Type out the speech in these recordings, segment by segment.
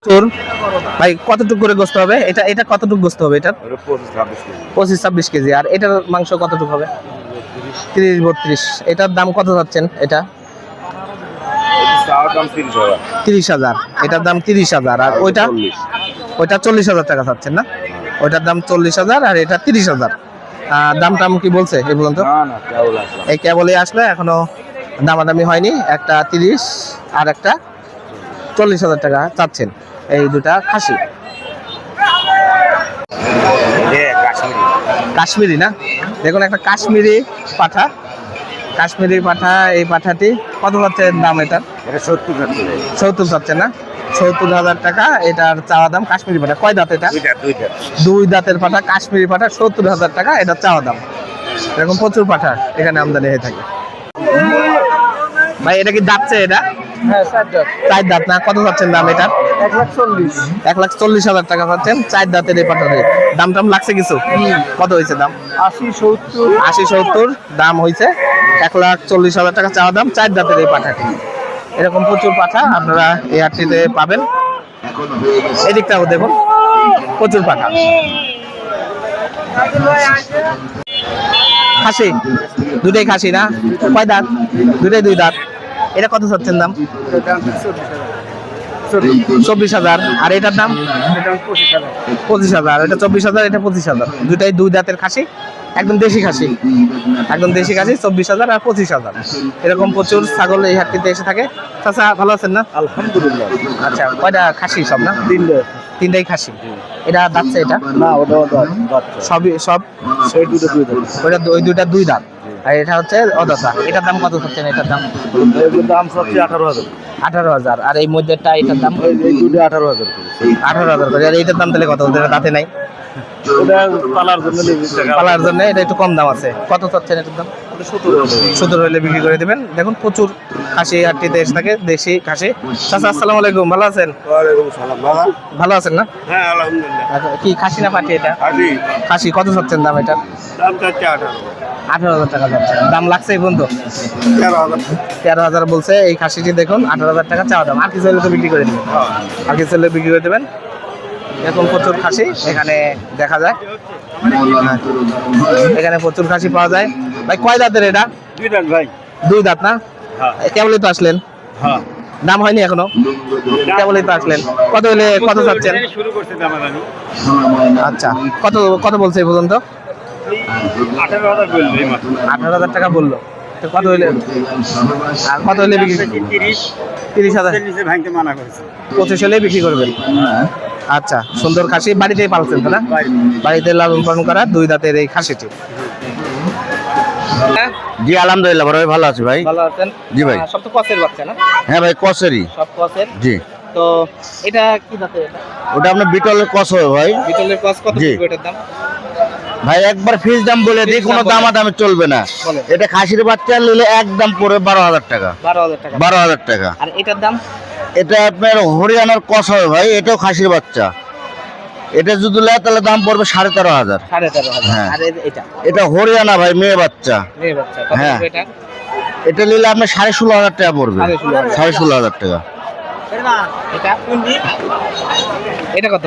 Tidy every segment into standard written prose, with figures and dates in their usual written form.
তোর ভাই কতটুকু করে গোস্ত হবে? এটা এটা কতটুকু গোস্ত হবে? এটা 25-26 কেজি। আর এটার মাংস কতটুকু হবে? 30-32। এটার দাম কত যাচ্ছেন? এটা 30,000। এটার দাম 30,000। আর ওইটা 40,000 টাকা চাচ্ছেন না? ওইটার দাম 40,000 আর এটা 30,000। দাম টাম কি বলছে এই পর্যন্ত? এই কেবলই আসলে, এখনো দামাদামি হয়নি। একটা 30 আর একটা 40,000 টাকা চাচ্ছেন এই দুটা খাসি। কাশ্মীরি না, দেখুন একটা কাশ্মীরি পাঠা। কাশ্মীরি পাঠা, এই পাঠাটি কত যাচ্ছেন দাম? এটা 70 চাচ্ছেন না? 70,000 টাকা এটার চাওয়া দাম। কাশ্মীরি পাঠা কয় দাঁত? এটা দুই দাঁতের পাঠা, কাশ্মীরি পাঠা, 70,000 টাকা এটা চাওয়া দাম। এরকম প্রচুর পাঠা এখানে আমদানি হয়ে থাকে। ভাই এটা কি দাঁতছে? এটা চার দাঁত না? কত চাচ্ছেন দাম এটা? 1,40,000 টাকা চাচ্ছেন চার দাঁতের এই পাঠার। দাম টাম লাগছে কিছু? কত হয়েছে দাম? 80-70 দাম হয়েছে। 1,40,000 টাকা চাওয়া দাম চার দাঁতের এই পাঠাটি। এরকম প্রচুর পাঠা আপনারা এই হাটটিতে পাবেন। এদিকটাও দেখুন, প্রচুর পাঠা। খাসি দুটাই খাসি না? কয় দাঁত? দুটাই দুই দাঁত। এটা কত চাচ্ছেন দাম? 24,000। আর এটার দাম 25,000। এটা 24,000, এটা 25,000। দুটাই দুই দাঁতের খাসি, একদম দেশি খাসি, একদম দেশি খাসি। 24,000 আর 25,000। এরকম প্রচুর ছাগল এই হাটটিতে এসে থাকে। চাচা ভালো আছেন না? আলহামদুলিল্লাহ। আচ্ছা, কয়টা খাসি? সব না? তিনটাই খাসি। এটা দাঁতছে? এটা না, ওটা সবই সব সেই দুটো দুই দাম। ওইটা ওই দুইটা দুই দাঁত। আর এটা হচ্ছে অদাতা। এটার দাম কত হচ্ছেন? এটার দাম দাম সবচেয়ে 18,000। 18,000। আর এই মধ্যেটা এটার দাম এই দুটো 18,000 করে। 18,000 করে। আর এইটার দাম তাহলে কত? ওটা দাঁতে নাই, ওটা পালার জন্য পালার জন্য এটা একটু কম দাম আছে। কত চাচ্ছেন এটার দাম? 70 হলে বিক্রি করে দেবেন। দেখুন প্রচুর খাসি হাটটিতে এসে থাকে, দেশি খাসি। চাচা আসসালামু আলাইকুম, ভালো আছেন? ওয়ালাইকুম সালাম। বাবা ভালো আছেন না? হ্যাঁ আলহামদুলিল্লাহ। আচ্ছা, কি খাসি না পাঠি এটা? খাসি। কত চাচ্ছেন দাম এটা? দাম চাচ্ছে 18,000 টাকা যাচ্ছে। দাম লাগছে এই পর্যন্ত? 13,000 বলছে এই খাসিটি। দেখুন 18,000 টাকা চাওয়া দাম। আর কিছু হলে তো বিক্রি করে দেবেন? আর কিছু হলে বিক্রি করে দেবেন। এরকম প্রচুর খাসি এখানে দেখা যায়। এখানে প্রচুর খাসি পাওয়া যায়। ভাই কয় দাঁতের এটা? দুই দাম ভাই। দুই দাঁত না? কেবলই তো আসলেন, হ্যাঁ, দাম হয়নি এখনো? কেবলই তো আসলেন। কত হলে কত চাচ্ছেন? শুরু করতে দামাদামি। আচ্ছা, কত কত বলছে এই পর্যন্ত? 18,000 বলবে মাত্র। 18,000 টাকা বললো। তো কত হইলে আর কত হইলে বিক্রি? 30,000। নিচে ভাঙতে মানা করেছে। 25 হলে বিক্রি করবেন। আচ্ছা, সুন্দর খাসি। বাড়িতেই পালছেন তো না? বাড়িতে লালন পালন করা দুই দাঁতের এই খাসিটি। জি আলহামদুলিল্লাহ, বড় ভাই ভালো আছি ভাই। ভালো আছেন? জি ভাই। সব তো কসের বাচ্চা না? হ্যাঁ ভাই, কসেরই। সব কসের। জি। তো এটা কি দাঁতের? এটা ওটা আপনার বিটলের কস হবে ভাই। বিটলের কস। কত জি। পড়বে এটার দাম? ভাই একবার ফিক্স দাম বলে দিই, কোনো দামাদামি চলবে না। বলেন। এটা খাসির বাচ্চা নিলে একদম পড়বে 12,000 টাকা। 12,000 টাকা। 12,000 টাকা। আর এটার দাম? এটা আপনার হরিয়ানার কস হবে ভাই, এটাও খাসির বাচ্চা। এটা যদি নেয় তাহলে দাম পড়বে 13,500। 13,500। হ্যাঁ। আর এটা এটা হরিয়ানা ভাই, মেয়ে বাচ্চা। মেয়ে বাচ্চা। কত হ্যাঁ। পড়বে এটা? এটা নিলে আপনার 16,500 টাকা পড়বে। 16,500। 16,500 টাকা। এটা এটা কত?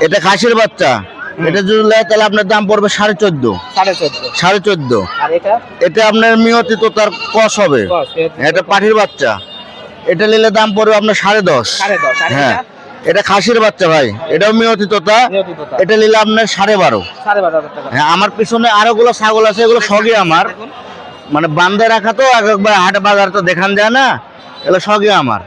এটা খাসির বাচ্চা। এটা যদি নেয় তাহলে আপনার দাম পড়বে 14,500। 14.5। 14,500। আর এটা? এটা আপনার মিয়তি তো তার কস হবে। কস। এটা পাঠির বাচ্চা। এটা নিলে দাম পড়বে আপনার 10.5। 10.5। আর হ্যাঁ, এটা? এটা খাসির বাচ্চা ভাই, এটাও মিয়তি তোতা। নিয়মিততা। এটা নিলে আপনার 12.5। 12,500 টাকা। হ্যাঁ, আমার পিছনে আরো গুলো ছাগল আছে, এগুলো সগই আমার, দেখুন, মানে বান্ধে রাখা তো, একবার হাট বাজার তো দেখান যায় না, এগুলো সগই আমার।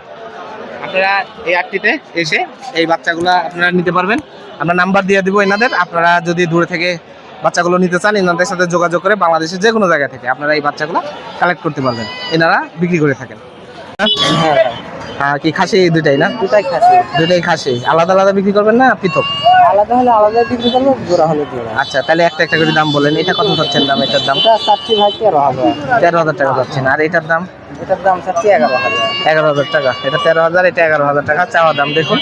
আপনারা এই হাটটিতে এসে এই বাচ্চাগুলো আপনারা নিতে পারবেন। আমরা নাম্বার দিয়ে দিব এনাদের। আপনারা যদি দূরে থেকে বাচ্চাগুলো নিতে চান, এনাদের সাথে যোগাযোগ করে বাংলাদেশের যে কোনো জায়গা থেকে আপনারা এই বাচ্চাগুলো কালেক্ট করতে পারবেন। এনারা বিক্রি করে থাকেন। হ্যাঁ, কি খাসি দুটাই না? দুটাই খাসি। দুটাই খাসি। আলাদা আলাদা বিক্রি করবেন না পৃথক? আলাদা হলে আলাদা বিক্রি করবো, জোড়া হলে জোড়া। আচ্ছা, তাহলে একটা একটা করে দাম বলেন। এটা কত চাচ্ছেন দাম? এটার দাম এটা চাচ্ছি ভাই 13,000। 13,000 টাকা চাচ্ছেন। আর এটার দাম? এটার দাম চাচ্ছি 11,000। 11,000 টাকা। এটা 13,000, এটা 11,000 টাকা চাওয়া দাম। দেখুন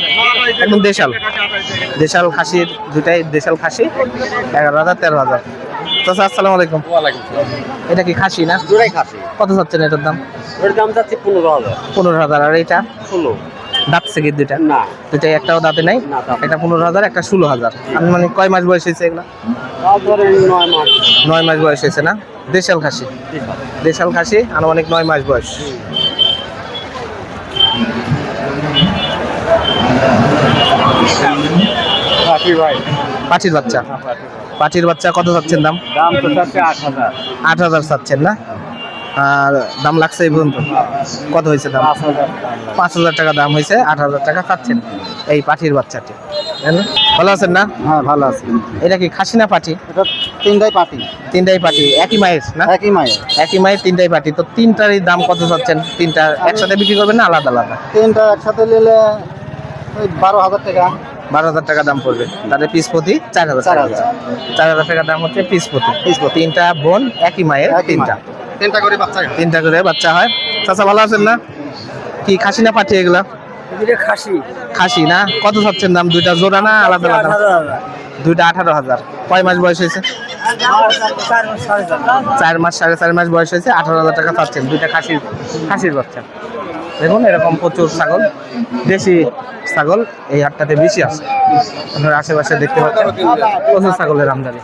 একদম দেশাল দেশাল খাসির, দুটাই দেশাল খাসি। 11,000, 13,000। চাচা আসসালামু আলাইকুম। ওয়ালাইকুম সালাম। এটা কি খাসি না? জোড়াই খাসি। কত চাচ্ছেন এটার দাম? এর দাম চাচ্ছি 15,000। 15,000। আর এটা? 16। দাঁতছে কি দুইটা? না দুইটাই একটাও দাঁতে নাই। না, দাঁতে একটা 15,000, একটা 16,000। মানে কয় মাস বয়স হয়েছে এগুলা? তাও ধরেন 9 মাস 9 মাস বয়স হয়েছে না? দেশাল খাসি, দেশাল খাসি, আনুমানিক 9 মাস বয়স। পাখি ভাই পাঁচির বাচ্চা, পাঁচির বাচ্চা কত চাচ্ছেন দাম? দাম তো চাচ্ছে 8,000 8,000 চাচ্ছেন না? আর দাম লাগছে এই পর্যন্ত? কত হয়েছে দাম? 5,000 5,000 টাকা দাম হয়েছে, 8,000 টাকা চাচ্ছেন এই পাঠির বাচ্চাটি। তাই না? ভালো আছেন না? হ্যাঁ ভালো আছে। এটা কি খাসি না পাঠি? এটা তিনটাই পাখি, তিনটাই পাঠি, একই মায়ের না? একই মায়ের। একই মায়ের তিনটাই পাঠি। তো তিনটারই দাম কত চাচ্ছেন? তিনটা একসাথে বিক্রি করবেন না আলাদা আলাদা? তিনটা একসাথে নিলে ওই 12,000 টাকা। 12,000 টাকা দাম পড়বে। তাদের পিস প্রতি 4,000 টাকা। 4,000 টাকা দাম হচ্ছে পিস প্রতি। তিনটা বোন একই মায়ের, তিনটা তিনটা করে বাচ্চা। তিনটা করে বাচ্চা হয়। চাচা ভালো আছেন না? কি খাসি না পাঠি এগুলা? এটা খাসি। খাসি না? কত চাচ্ছেন দাম? দুইটা জোড়া না আলাদা আলাদা? 18,000 দুইটা 18,000। কয় মাস বয়স হয়েছে? 4 মাস, 4.5 মাস বয়স হয়েছে। 18,000 টাকা চাচ্ছেন দুইটা খাসির বাচ্চা। দেখুন এরকম প্রচুর ছাগল, দেশি ছাগল এই হাটটাতে বেশি আছে। আপনার আশেপাশে দেখতে পাচ্ছেন প্রচুর ছাগলের আমদানি।